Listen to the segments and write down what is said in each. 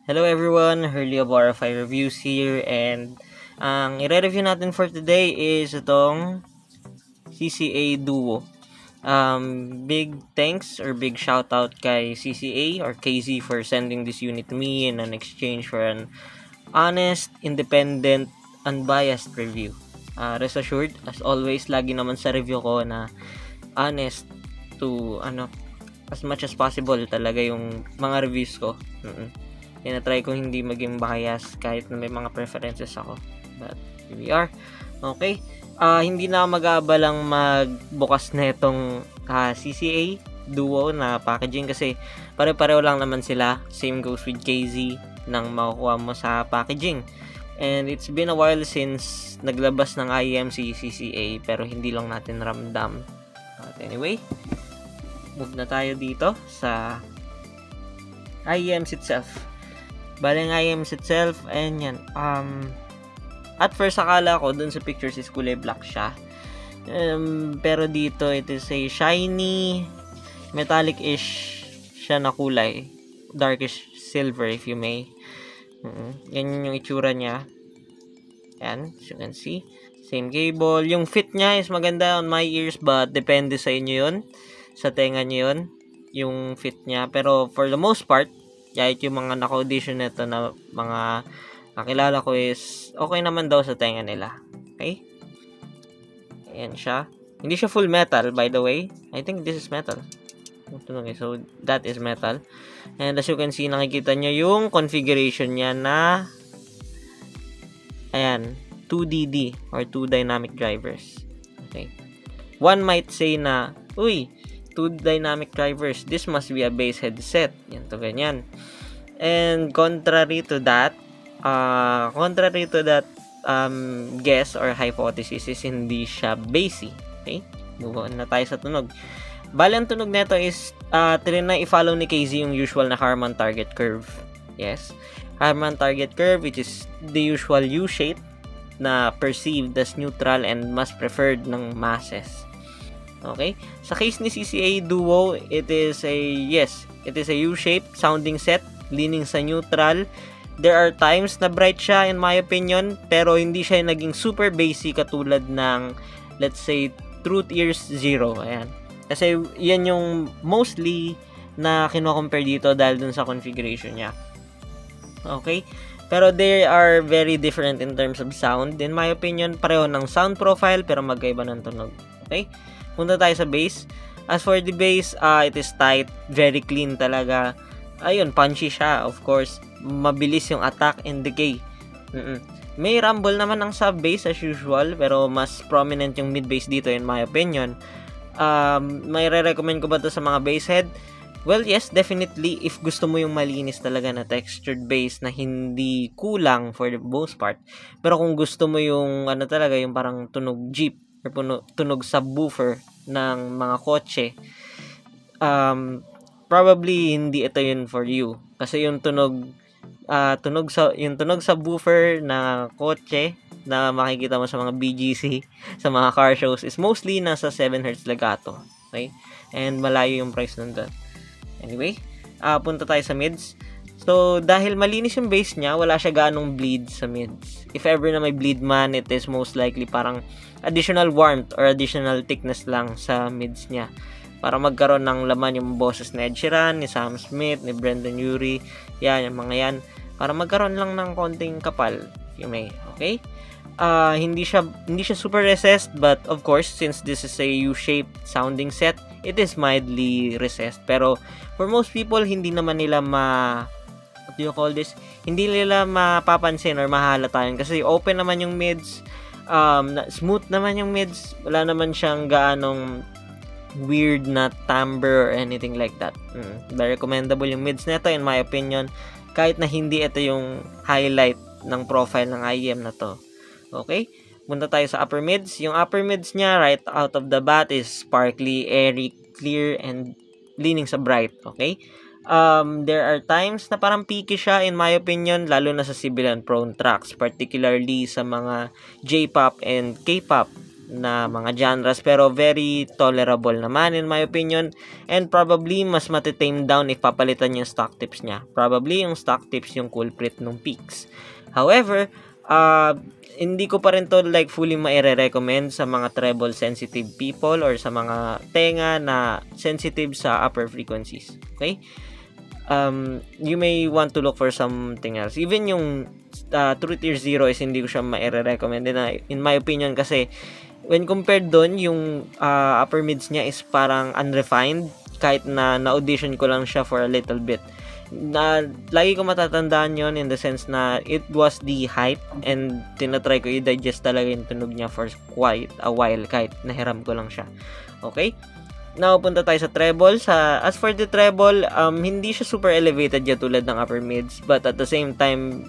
Hello everyone, Hurley of RFI Reviews here, and ang i-review natin for today is itong CCA Duo. Big thanks or big shout out kay CCA or KZ for sending this unit to me in an exchange for an honest, independent, unbiased review. Rest assured, as always, lagi naman sa review ko na honest to as much as possible talaga yung mga reviews ko. Tinatry ko hindi maging bias kahit na may mga preferences ako. But here we are. Okay. Hindi na mag-aabalang magbukas na itong CCA Duo na packaging kasi pare-pareho lang naman sila. Same goes with KZ nang makukuha mo sa packaging. And it's been a while since naglabas ng IEM si CCA pero hindi lang natin ramdam. But anyway, move na tayo dito sa IEMs itself. Bale, ang IEMs itself, ayan yan. At first, akala ko dun sa pictures is kulay black siya. Pero dito, it is a shiny, metallic-ish siya na kulay. Darkish silver, if you may. Yan yung itsura niya. Ayan, as you can see. Same cable. Yung fit niya is maganda on my ears, but depende sa inyo yun. Sa tenga nyo yun. Yung fit niya. Pero for the most part, kahit yung mga naka-audition nito na mga nakilala ko is okay naman daw sa tenga nila. Okay? Ayan siya. Hindi siya full metal, by the way. I think this is metal. Okay, so that is metal. And as you can see, nakikita nyo yung configuration niya na ayan, 2DD or 2 dynamic drivers. Okay. One might say na, uy, 2 dynamic drivers, this must be a bass headset. Yan to, ganyan. And contrary to that guess or hypothesis is hindi siya bassy. Okay? Move on na tayo sa tunog. Bale, ang tunog nito is trinay i-follow ni KZ yung usual na Harman target curve. Yes. Harman target curve, which is the usual U-shape na perceived as neutral and mas preferred ng masses. Okay? Sa case ni CCA Duo, it is a U-shaped sounding set, leaning sa neutral. There are times na bright siya in my opinion, pero hindi siya naging super bassy katulad ng, let's say, Truth Ears Zero. Ayan. Kasi yan yung mostly na kino-compare dito dahil dun sa configuration niya. Okay? Pero they are very different in terms of sound. In my opinion, pareho ng sound profile pero magkaiba ng tunog. Okay? Punta tayo sa bass. As for the bass, it is tight, very clean talaga. Ayun, punchy siya, of course. Mabilis yung attack and decay. May rumble naman ang sub-bass as usual, pero mas prominent yung mid-bass dito in my opinion. May re-recommend ko ba to sa mga bass head? Well, yes, definitely. If gusto mo yung malinis talaga na textured bass na hindi kulang for the most part. Pero kung gusto mo yung talaga, yung parang tunog Jeep, tunog subwoofer ng mga kotse, probably hindi ito yun for you kasi yung tunog subwoofer na kotse na makikita mo sa mga BGC sa mga car shows is mostly nasa 7 Hz legato. Okay? And malayo yung price nandun. Anyway, punta tayo sa mids. So, dahil malinis yung bass niya, wala siya ganong bleed sa mids. If ever na may bleed man, it is most likely parang additional warmth or additional thickness lang sa mids niya. Para magkaroon ng laman yung boses ni Ed Sheeran, ni Sam Smith, ni Brendan Urie. Yan, yung mga yan. Para magkaroon lang ng konting kapal, if you may. Okay? Hindi siya super recessed, but of course, since this is a U-shaped sounding set, it is mildly recessed. Pero for most people, hindi naman nila hindi nila mapapansin or mahalata yun kasi open naman yung mids, smooth naman yung mids, wala naman siyang gaanong weird na timbre or anything like that. Very recommendable yung mids nito in my opinion, kahit na hindi ito yung highlight ng profile ng IEM na to. Okay? Punta tayo sa upper mids. Yung upper mids niya right out of the bat is sparkly, airy, clear, and leaning sa bright. Okay? There are times na parang picky siya in my opinion, lalo na sa civilian prone tracks, particularly sa mga J-pop and K-pop na mga genres, pero very tolerable naman in my opinion, and probably mas matitame down if papalitan yung stock tips niya. Probably yung stock tips yung culprit nung peaks. However, hindi ko pa rin to like fully maire-recommend sa mga treble sensitive people or sa mga tenga na sensitive sa upper frequencies. Okay? You may want to look for something else. Even yung Truth Ear Zero is hindi ko siya maire-recommend in my opinion, kasi when compared doon, yung upper mids niya is parang unrefined, kahit na na-audition ko lang siya for a little bit. Lagi ko matatandaan yon in the sense na it was the hype and tinatry ko i-digest talaga yung tunog niya for quite a while, kahit nahiram ko lang siya. Okay? Now, punta tayo sa treble. As for the treble, hindi siya super elevated yun tulad ng upper mids, but at the same time,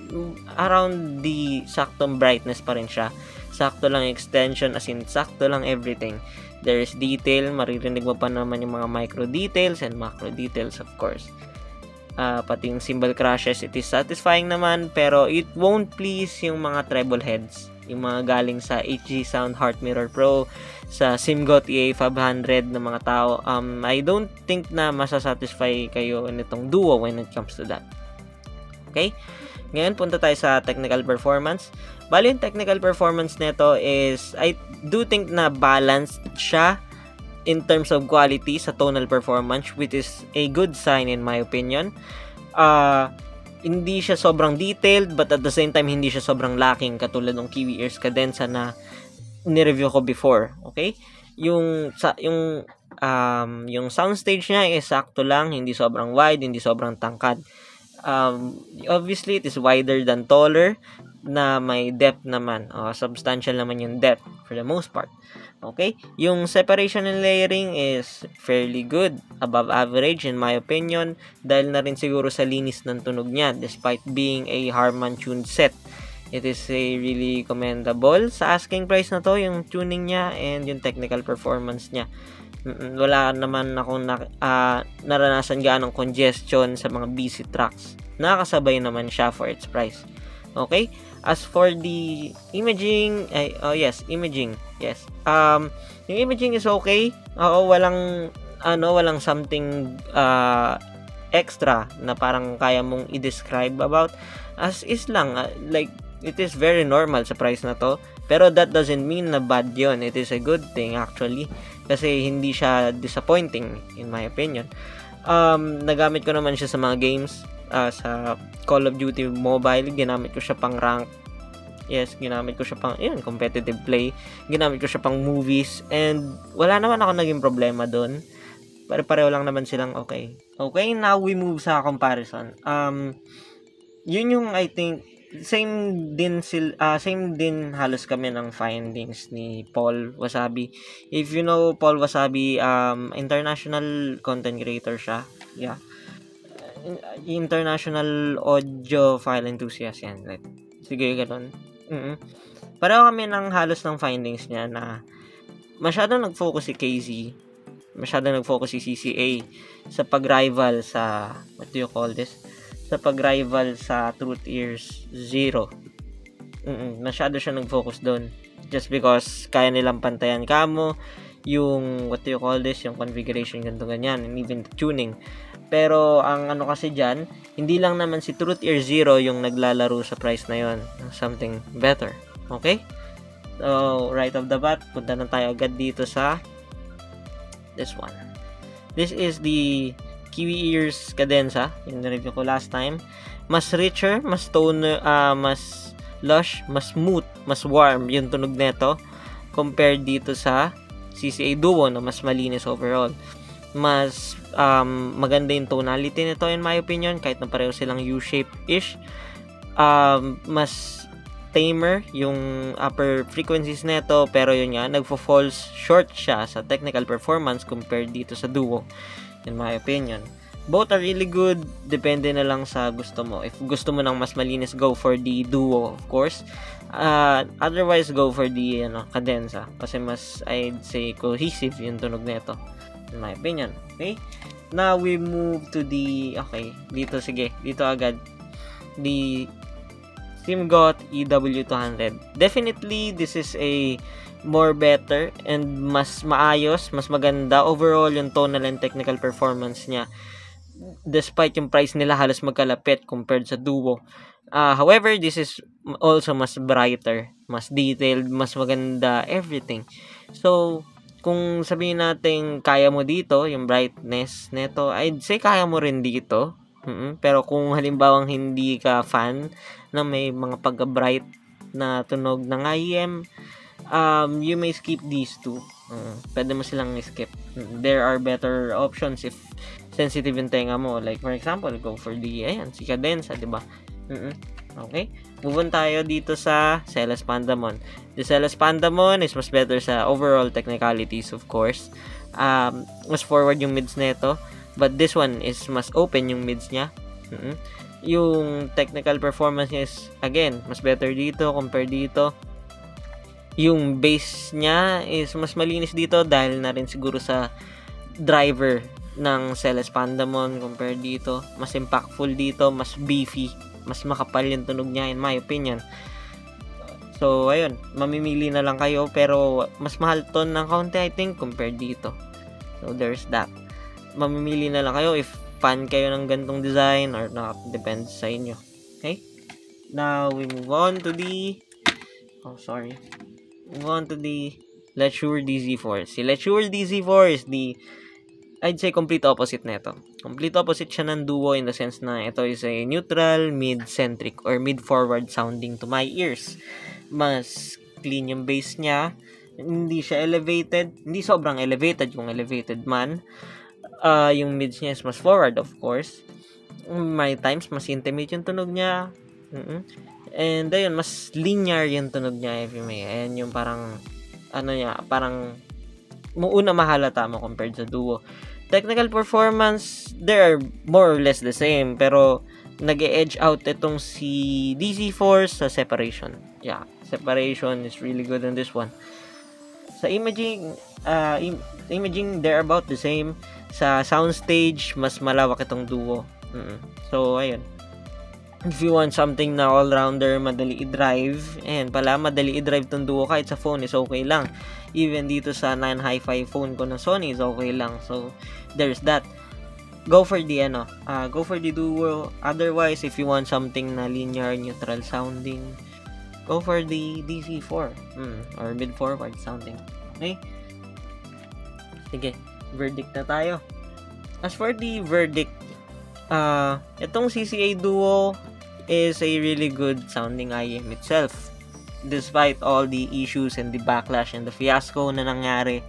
around the saktong brightness pa rin siya. Sakto lang extension, as in sakto lang everything. There is detail, maririnig mo pa naman yung mga micro details and macro details, of course. Pati yung cymbal crashes, it is satisfying naman, pero it won't please yung mga treble heads, yung mga galing sa HG Sound Heart Mirror Pro, sa Simgot EA500 ng mga tao. I don't think na masasatisfy kayo nitong Duo when it comes to that. Okay? Ngayon, punta tayo sa technical performance. Bali, yung technical performance nito is, I do think na balanced siya in terms of quality sa tonal performance, which is a good sign in my opinion. Hindi siya sobrang detailed, but at the same time hindi siya sobrang lacking katulad ng Kiwi Ears Cadenza na ni-review ko before. Okay? Yung soundstage niya is sakto lang, hindi sobrang wide, hindi sobrang tangkad. Obviously it is wider than taller, na may depth naman. Substantial naman yung depth for the most part. Okay? Yung separation and layering is fairly good, above average in my opinion, dahil na rin siguro sa linis ng tunog niya despite being a Harman tuned set. It is a really commendable. Sa asking price na to, yung tuning niya and yung technical performance niya. Wala naman akong naranasan gaanong congestion sa mga busy tracks. Nakakasabay naman siya for its price. Okay? As for the imaging, imaging. Yes. Yung imaging is okay. Walang something extra na parang kaya mong i-describe about. As is lang, like it is very normal sa price na to. Pero that doesn't mean na bad yun. It is a good thing actually. Kasi hindi siya disappointing in my opinion. Nagamit ko naman siya sa mga games. Sa Call of Duty Mobile, ginamit ko siya pang rank. Yes, ginamit ko siya pang competitive play. Ginamit ko siya pang movies. And wala naman ako naging problema doon. Pare-pareho lang naman silang okay. Okay, now we move sa comparison. Yun yung I think same din halos kami ng findings ni Paul Wasabi. If you know Paul Wasabi, international content creator siya. Yeah. International audiophile enthusiast yan. Like, sige, ganun. Pareho kami ng halos ng findings niya na masyadong nag-focus si KZ, masyadong nag-focus si CCA sa pag-rival sa, what do you call this? Sa pag-rival sa Truth Ears Zero. Masyado siya nag-focus doon. Just because kaya nilang pantayan kamo yung, what do you call this? Yung configuration, ganito ganyan, and even the tuning. Pero ang ano kasi dyan, hindi lang naman si Truth Ear Zero yung naglalaro sa price na yon, something better. Okay? So, right off the bat, punta na tayo agad dito sa this one. This is the Kiwi Ears Cadenza, yung na-review ko last time. Mas richer, mas toner, mas lush, mas smooth, mas warm yung tunog nito compared dito sa CCA Duo na mas malinis overall. Mas maganda yung tonality nito in my opinion, kahit na pareho silang U-shape-ish. Mas tamer yung upper frequencies nito, pero yun nga, nagfo-falls short siya sa technical performance compared dito sa Duo in my opinion. Both are really good, depende na lang sa gusto mo. If gusto mo ng mas malinis, go for the Duo of course. Otherwise, go for the Cadenza, kasi mas, I'd say, cohesive yung tunog nito in my opinion. Okay? Now we move to the dito agad the Simgot EW200. Definitely this is a more better and mas maayos, mas maganda overall yung tonal and technical performance niya, despite yung price nila halos magkalapit compared sa Duo. However, this is also mas brighter, mas detailed, mas maganda, everything. So, kung sabihin natin kaya mo dito, yung brightness neto, I'd say kaya mo rin dito. Pero kung halimbawang hindi ka fan na may mga pagka-bright na tunog ng IEM, you may skip these two. Pwede mo silang skip. There are better options if sensitive yung tenga mo. Like for example, go for the si Cadenza, diba? Okay? Move on tayo dito sa Celes Pandamon. The Celes Pandamon is mas better sa overall technicalities, of course. Mas forward yung mids neto. But this one is mas open yung mids niya. Yung technical performance niya is, again, mas better dito compare dito. Yung bass niya is mas malinis dito dahil na rin siguro sa driver ng Celes Pandamon compare dito. Mas impactful dito, mas beefy, mas makapal yung tunog niya in my opinion. So, ayun, mamimili na lang kayo pero mas mahal to ng kaunti I think compared dito. So, there's that. Mamimili na lang kayo if fan kayo ng gantong design or not, depends sa inyo. Okay? Now, we move on to the Letsure DZ4. Si Letsure DZ4 is I'd say complete opposite neto. Complete opposite siya ng Duo in the sense na ito is a neutral, mid-centric or mid-forward sounding to my ears. Mas clean yung bass niya. Hindi siya elevated. Hindi sobrang elevated yung elevated man. Yung mids niya is mas forward, of course. May times, mas intimate yung tunog niya. And ayun, mas linear yung tunog niya, if you may. Ayan yung parang, parang muuna mahalata mo compared sa Duo. Technical performance, they are more or less the same. Pero, nag-edge out itong si DZ4 sa separation. Yeah, separation is really good on this one. Sa imaging, they're about the same. Sa soundstage, mas malawak itong Duo. So, ayun. If you want something na all-rounder, madali i-drive, madali i-drive itong Duo kahit sa phone is okay lang. Even dito sa 9 Hi-Fi phone ko ng Sony is okay lang. So, there's that. Go for the Duo. Otherwise, if you want something na linear, neutral sounding, go for the DC4 or mid-forward sounding. Okay? Sige. Verdict na tayo. As for the verdict, itong CCA Duo is a really good sounding IEM itself. Despite all the issues and the backlash and the fiasco na nangyari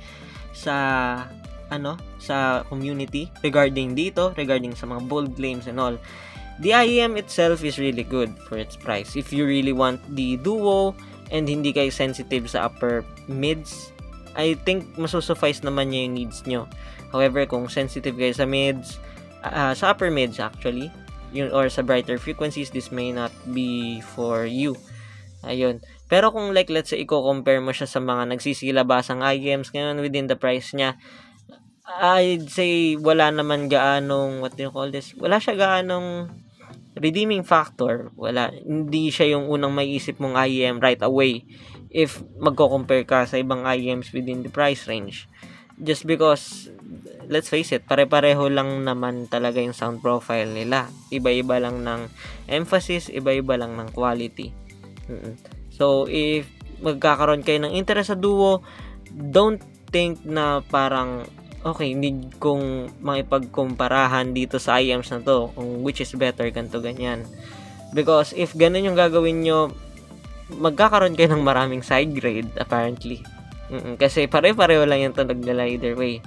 sa community regarding sa mga bold claims and all, the IEM itself is really good for its price. If you really want the Duo and hindi kayo sensitive sa upper mids, I think masusuffice naman niya yung needs nyo. However, kung sensitive kayo sa mids, sa upper mids actually, or sa brighter frequencies, this may not be for you. Ayun. Pero kung let's say, i-compare mo siya sa mga nagsisilabasang IEMs ngayon within the price niya, I'd say wala naman gaanong, wala siya gaanong redeeming factor. Wala. Hindi siya yung unang maiisip mong IEM right away if magko-compare ka sa ibang IEMs within the price range. Just because, let's face it, pare-pareho lang naman talaga yung sound profile nila. Iba-iba lang ng emphasis, iba-iba lang ng quality. So, if magkakaroon kayo ng interest sa Duo, don't think na parang, okay, need kong makipagkumparahan dito sa IEMs na to, kung which is better, ganito, ganyan. Because if ganun yung gagawin nyo, magkakaroon kayo ng maraming side grade, apparently. Kasi pare-pareho lang yung tunog nila either way.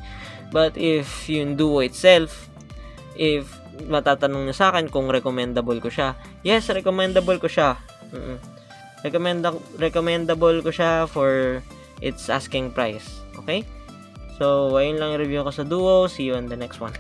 But if yung Duo itself, if matatanong nyo sa akin kung recommendable ko siya, yes, recommendable ko siya. Recommendable ko siya for its asking price. Okay? So, ayun lang yung review ko sa Duo. See you on the next one.